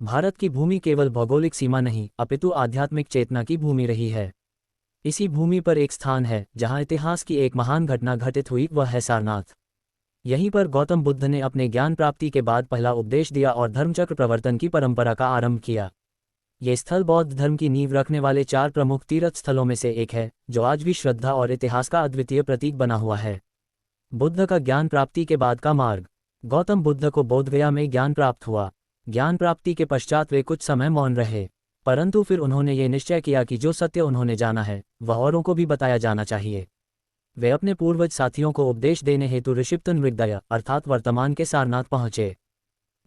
भारत की भूमि केवल भौगोलिक सीमा नहीं अपितु आध्यात्मिक चेतना की भूमि रही है। इसी भूमि पर एक स्थान है जहां इतिहास की एक महान घटना घटित हुई, वह है सारनाथ। यहीं पर गौतम बुद्ध ने अपने ज्ञान प्राप्ति के बाद पहला उपदेश दिया और धर्मचक्र प्रवर्तन की परंपरा का आरंभ किया। ये स्थल बौद्ध धर्म की नींव रखने वाले 4 प्रमुख तीर्थ स्थलों में से एक है, जो आज भी श्रद्धा और इतिहास का अद्वितीय प्रतीक बना हुआ है। बुद्ध का ज्ञान प्राप्ति के बाद का मार्ग। गौतम बुद्ध को बोधगया में ज्ञान प्राप्त हुआ। ज्ञान प्राप्ति के पश्चात वे कुछ समय मौन रहे, परंतु फिर उन्होंने ये निश्चय किया कि जो सत्य उन्होंने जाना है वह औरों को भी बताया जाना चाहिए। वे अपने पूर्वज साथियों को उपदेश देने हेतु ऋषिपतन मृगदया अर्थात वर्तमान के सारनाथ पहुंचे।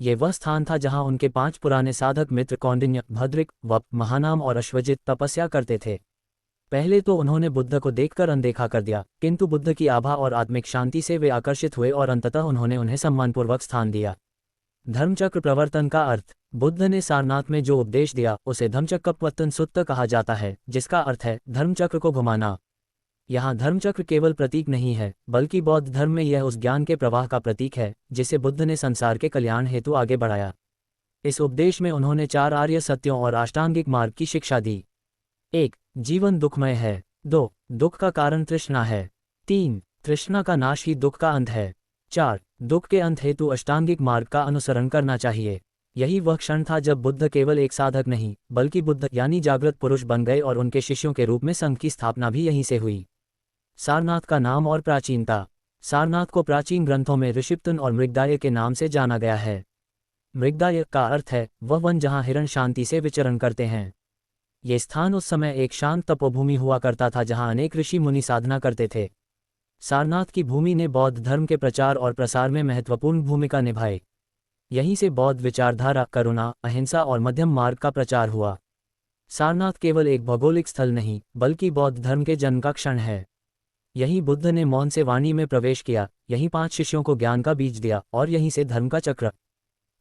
ये वह स्थान था जहां उनके 5 पुराने साधक मित्र कौंडिन्य, भद्रिक, वप, महानाम और अश्वजित तपस्या करते थे। पहले तो उन्होंने बुद्ध को देखकर अनदेखा कर दिया, किंतु बुद्ध की आभा और आत्मिक शांति से वे आकर्षित हुए और अंततः उन्होंने उन्हें सम्मानपूर्वक स्थान दिया। धर्मचक्र प्रवर्तन का अर्थ। बुद्ध ने सारनाथ में जो उपदेश दिया उसे धम्मचक्कपवत्तन सुत्त कहा जाता है, जिसका अर्थ है धर्मचक्र को घुमाना। यहाँ धर्मचक्र केवल प्रतीक नहीं है, बल्कि बौद्ध धर्म में यह उस ज्ञान के प्रवाह का प्रतीक है जिसे बुद्ध ने संसार के कल्याण हेतु आगे बढ़ाया। इस उपदेश में उन्होंने 4 आर्य सत्यों और अष्टांगिक मार्ग की शिक्षा दी। 1. जीवन दुखमय है। 2. दुख का कारण तृष्णा है। 3. तृष्णा का नाश ही दुख का अंत है। 4. दुख के अंत हेतु अष्टांगिक मार्ग का अनुसरण करना चाहिए। यही वह क्षण था जब बुद्ध केवल एक साधक नहीं बल्कि बुद्ध यानी जागृत पुरुष बन गए और उनके शिष्यों के रूप में संघ की स्थापना भी यहीं से हुई। सारनाथ का नाम और प्राचीनता। सारनाथ को प्राचीन ग्रंथों में ऋषिपतन और मृगदाय के नाम से जाना गया है। मृगदाय का अर्थ है वह वन जहाँ हिरण शांति से विचरण करते हैं। ये स्थान उस समय एक शांत तपोभूमि हुआ करता था जहाँ अनेक ऋषि मुनि साधना करते थे। सारनाथ की भूमि ने बौद्ध धर्म के प्रचार और प्रसार में महत्वपूर्ण भूमिका निभाई। यहीं से बौद्ध विचारधारा, करुणा, अहिंसा और मध्यम मार्ग का प्रचार हुआ। सारनाथ केवल एक भौगोलिक स्थल नहीं बल्कि बौद्ध धर्म के जन्म का क्षण है। यहीं बुद्ध ने मौन से वाणी में प्रवेश किया, यहीं 5 शिष्यों को ज्ञान का बीज दिया और यहीं से धर्म का चक्र।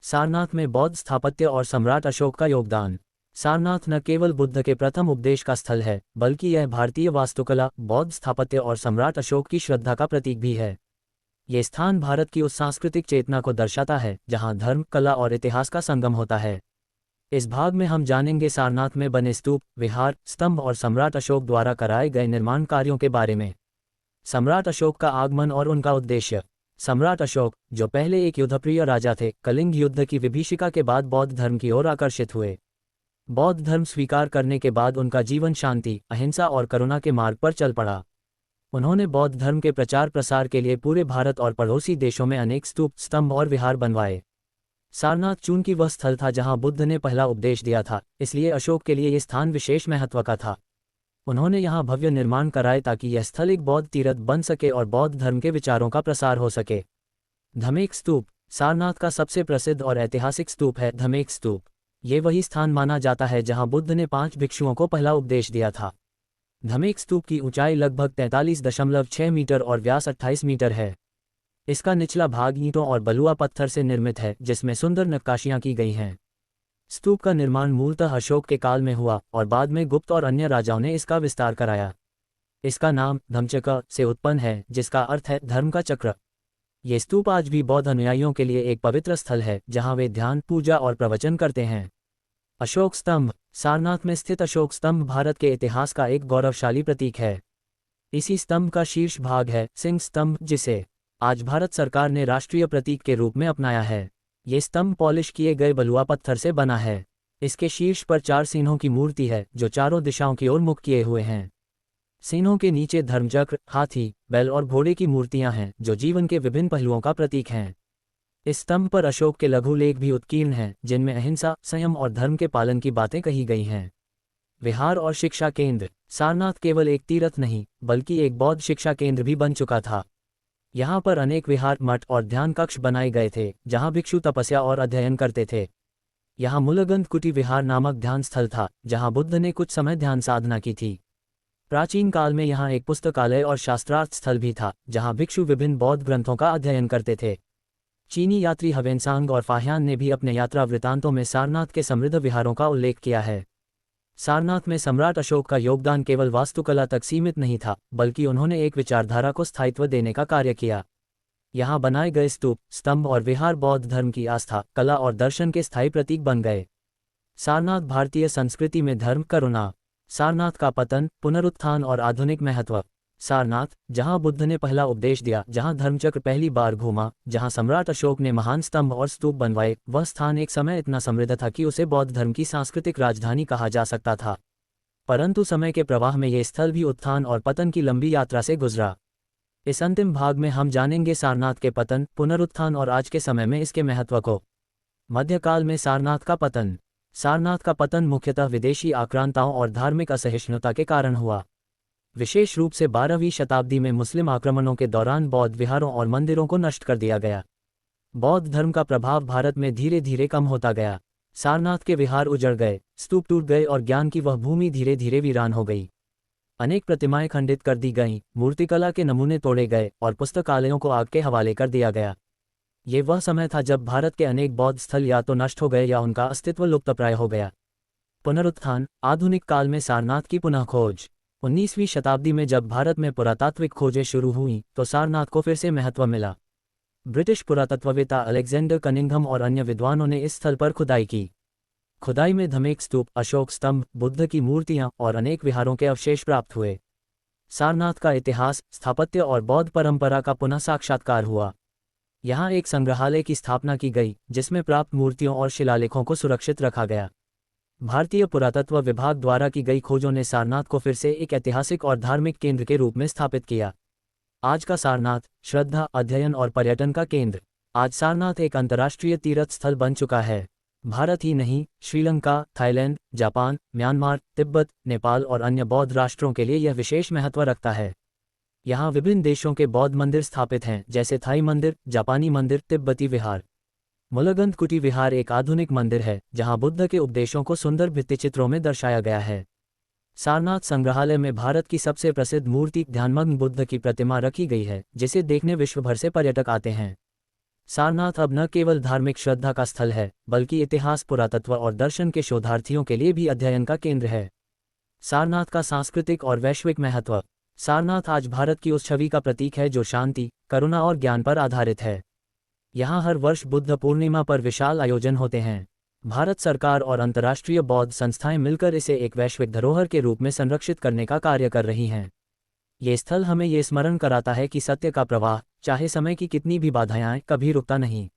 सारनाथ में बौद्ध स्थापत्य और सम्राट अशोक का योगदान। सारनाथ न केवल बुद्ध के प्रथम उपदेश का स्थल है बल्कि यह भारतीय वास्तुकला, बौद्ध स्थापत्य और सम्राट अशोक की श्रद्धा का प्रतीक भी है। ये स्थान भारत की उस सांस्कृतिक चेतना को दर्शाता है जहां धर्म, कला और इतिहास का संगम होता है। इस भाग में हम जानेंगे सारनाथ में बने स्तूप, विहार, स्तंभ और सम्राट अशोक द्वारा कराए गए निर्माण कार्यों के बारे में। सम्राट अशोक का आगमन और उनका उद्देश्य। सम्राट अशोक, जो पहले एक युद्धप्रिय राजा थे, कलिंग युद्ध की विभीषिका के बाद बौद्ध धर्म की ओर आकर्षित हुए। बौद्ध धर्म स्वीकार करने के बाद उनका जीवन शांति, अहिंसा और करुणा के मार्ग पर चल पड़ा। उन्होंने बौद्ध धर्म के प्रचार प्रसार के लिए पूरे भारत और पड़ोसी देशों में अनेक स्तूप, स्तंभ और विहार बनवाए। सारनाथ चूंकि वह स्थल था जहां बुद्ध ने पहला उपदेश दिया था, इसलिए अशोक के लिए यह स्थान विशेष महत्व का था। उन्होंने यहाँ भव्य निर्माण कराए ताकि यह स्थल एक बौद्ध तीर्थ बन सके और बौद्ध धर्म के विचारों का प्रसार हो सके। धमेक स्तूप। सारनाथ का सबसे प्रसिद्ध और ऐतिहासिक स्तूप है धमेक स्तूप। ये वही स्थान माना जाता है जहां बुद्ध ने 5 भिक्षुओं को पहला उपदेश दिया था। धमेक स्तूप की ऊंचाई लगभग 43.6 मीटर और व्यास 28 मीटर है। इसका निचला भाग ईंटों और बलुआ पत्थर से निर्मित है जिसमें सुंदर नक्काशियां की गई हैं। स्तूप का निर्माण मूलतः अशोक के काल में हुआ और बाद में गुप्त और अन्य राजाओं ने इसका विस्तार कराया। इसका नाम धम्मचक्र से उत्पन्न है जिसका अर्थ है धर्म का चक्र। ये स्तूप आज भी बौद्ध अनुयायियों के लिए एक पवित्र स्थल है जहां वे ध्यान, पूजा और प्रवचन करते हैं। अशोक स्तंभ। सारनाथ में स्थित अशोक स्तंभ भारत के इतिहास का एक गौरवशाली प्रतीक है। इसी स्तंभ का शीर्ष भाग है सिंह स्तंभ, जिसे आज भारत सरकार ने राष्ट्रीय प्रतीक के रूप में अपनाया है। ये स्तंभ पॉलिश किए गए बलुआ पत्थर से बना है। इसके शीर्ष पर 4 सिंहों की मूर्ति है जो चारों दिशाओं की ओर मुख किए हुए हैं। सिंहों के नीचे धर्मचक्र, हाथी, बैल और घोड़े की मूर्तियां हैं जो जीवन के विभिन्न पहलुओं का प्रतीक हैं। इस स्तंभ पर अशोक के लघु लेख भी उत्कीर्ण हैं जिनमें अहिंसा, संयम और धर्म के पालन की बातें कही गई हैं। विहार और शिक्षा केंद्र। सारनाथ केवल एक तीर्थ नहीं बल्कि एक बौद्ध शिक्षा केंद्र भी बन चुका था। यहाँ पर अनेक विहार, मठ और ध्यान कक्ष बनाए गए थे जहाँ भिक्षु तपस्या और अध्ययन करते थे। यहाँ मूलगंध कुटी विहार नामक ध्यान स्थल था जहाँ बुद्ध ने कुछ समय ध्यान साधना की थी। प्राचीन काल में यहाँ एक पुस्तकालय और शास्त्रार्थ स्थल भी था जहाँ भिक्षु विभिन्न बौद्ध ग्रंथों का अध्ययन करते थे। चीनी यात्री ह्वेनसांग और फाह्यान ने भी अपने यात्रा वृतांतों में सारनाथ के समृद्ध विहारों का उल्लेख किया है। सारनाथ में सम्राट अशोक का योगदान केवल वास्तुकला तक सीमित नहीं था बल्कि उन्होंने एक विचारधारा को स्थायित्व देने का कार्य किया। यहाँ बनाए गए स्तूप, स्तंभ और विहार बौद्ध धर्म की आस्था, कला और दर्शन के स्थायी प्रतीक बन गए। सारनाथ भारतीय संस्कृति में धर्म, करुणा। सारनाथ का पतन, पुनरुत्थान और आधुनिक महत्व। सारनाथ, जहां बुद्ध ने पहला उपदेश दिया, जहां धर्मचक्र पहली बार घूमा, जहां सम्राट अशोक ने महान स्तंभ और स्तूप बनवाए, वह स्थान एक समय इतना समृद्ध था कि उसे बौद्ध धर्म की सांस्कृतिक राजधानी कहा जा सकता था। परंतु समय के प्रवाह में यह स्थल भी उत्थान और पतन की लंबी यात्रा से गुजरा। इस अंतिम भाग में हम जानेंगे सारनाथ के पतन, पुनरुत्थान और आज के समय में इसके महत्व को। मध्यकाल में सारनाथ का पतन। सारनाथ का पतन मुख्यतः विदेशी आक्रांताओं और धार्मिक असहिष्णुता के कारण हुआ। विशेष रूप से 12वीं शताब्दी में मुस्लिम आक्रमणों के दौरान बौद्ध विहारों और मंदिरों को नष्ट कर दिया गया। बौद्ध धर्म का प्रभाव भारत में धीरे धीरे कम होता गया। सारनाथ के विहार उजड़ गए, स्तूप टूट गए और ज्ञान की वह भूमि धीरे धीरे वीरान हो गई। अनेक प्रतिमाएं खंडित कर दी गईं, मूर्तिकला के नमूने तोड़े गए और पुस्तकालयों को आग के हवाले कर दिया गया। ये वह समय था जब भारत के अनेक बौद्ध स्थल या तो नष्ट हो गए या उनका अस्तित्व लुप्तप्राय हो गया। पुनरुत्थान। आधुनिक काल में सारनाथ की पुनः खोज। 19वीं शताब्दी में जब भारत में पुरातात्विक खोजें शुरू हुईं तो सारनाथ को फिर से महत्व मिला। ब्रिटिश पुरातत्ववेत्ता अलेक्जेंडर कनिंघम और अन्य विद्वानों ने इस स्थल पर खुदाई की। खुदाई में धमेक स्तूप, अशोक स्तंभ, बुद्ध की मूर्तियां और अनेक विहारों के अवशेष प्राप्त हुए। सारनाथ का इतिहास, स्थापत्य और बौद्ध परंपरा का पुनः साक्षात्कार हुआ। यहाँ एक संग्रहालय की स्थापना की गई जिसमें प्राप्त मूर्तियों और शिलालेखों को सुरक्षित रखा गया। भारतीय पुरातत्व विभाग द्वारा की गई खोजों ने सारनाथ को फिर से एक ऐतिहासिक और धार्मिक केंद्र के रूप में स्थापित किया। आज का सारनाथ, श्रद्धा, अध्ययन और पर्यटन का केंद्र। आज सारनाथ एक अंतर्राष्ट्रीय तीर्थ स्थल बन चुका है। भारत ही नहीं, Sri Lanka, Thailand, Japan, Myanmar, Tibet, Nepal और अन्य बौद्ध राष्ट्रों के लिए यह विशेष महत्व रखता है। यहाँ विभिन्न देशों के बौद्ध मंदिर स्थापित हैं, जैसे थाई मंदिर, जापानी मंदिर, तिब्बती विहार। मुलगंध कुटी विहार एक आधुनिक मंदिर है जहाँ बुद्ध के उपदेशों को सुंदर भित्तिचित्रों में दर्शाया गया है। सारनाथ संग्रहालय में भारत की सबसे प्रसिद्ध मूर्ति, ध्यानमग्न बुद्ध की प्रतिमा रखी गई है, जिसे देखने विश्व भर से पर्यटक आते हैं। सारनाथ अब न केवल धार्मिक श्रद्धा का स्थल है, बल्कि इतिहास, पुरातत्व और दर्शन के शोधार्थियों के लिए भी अध्ययन का केंद्र है। सारनाथ का सांस्कृतिक और वैश्विक महत्व। सारनाथ आज भारत की उस छवि का प्रतीक है जो शांति, करुणा और ज्ञान पर आधारित है। यहाँ हर वर्ष बुद्ध पूर्णिमा पर विशाल आयोजन होते हैं। भारत सरकार और अंतर्राष्ट्रीय बौद्ध संस्थाएं मिलकर इसे एक वैश्विक धरोहर के रूप में संरक्षित करने का कार्य कर रही हैं। ये स्थल हमें ये स्मरण कराता है कि सत्य का प्रवाह, चाहे समय की कितनी भी बाधाएं आएं, कभी रुकता नहीं।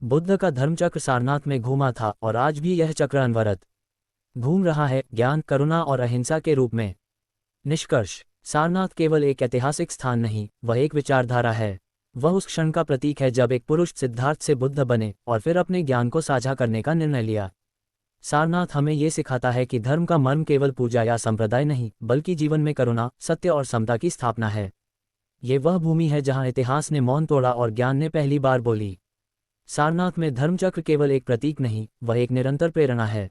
बुद्ध का धर्मचक्र सारनाथ में घूमा था और आज भी यह चक्र अनवरत घूम रहा है, ज्ञान, करुणा और अहिंसा के रूप में। निष्कर्ष। सारनाथ केवल एक ऐतिहासिक स्थान नहीं, वह एक विचारधारा है। वह उस क्षण का प्रतीक है जब एक पुरुष सिद्धार्थ से बुद्ध बने और फिर अपने ज्ञान को साझा करने का निर्णय लिया। सारनाथ हमें ये सिखाता है कि धर्म का मर्म केवल पूजा या संप्रदाय नहीं, बल्कि जीवन में करुणा, सत्य और समता की स्थापना है। ये वह भूमि है जहाँ इतिहास ने मौन तोड़ा और ज्ञान ने पहली बार बोली। सारनाथ में धर्मचक्र केवल एक प्रतीक नहीं, वह एक निरंतर प्रेरणा है।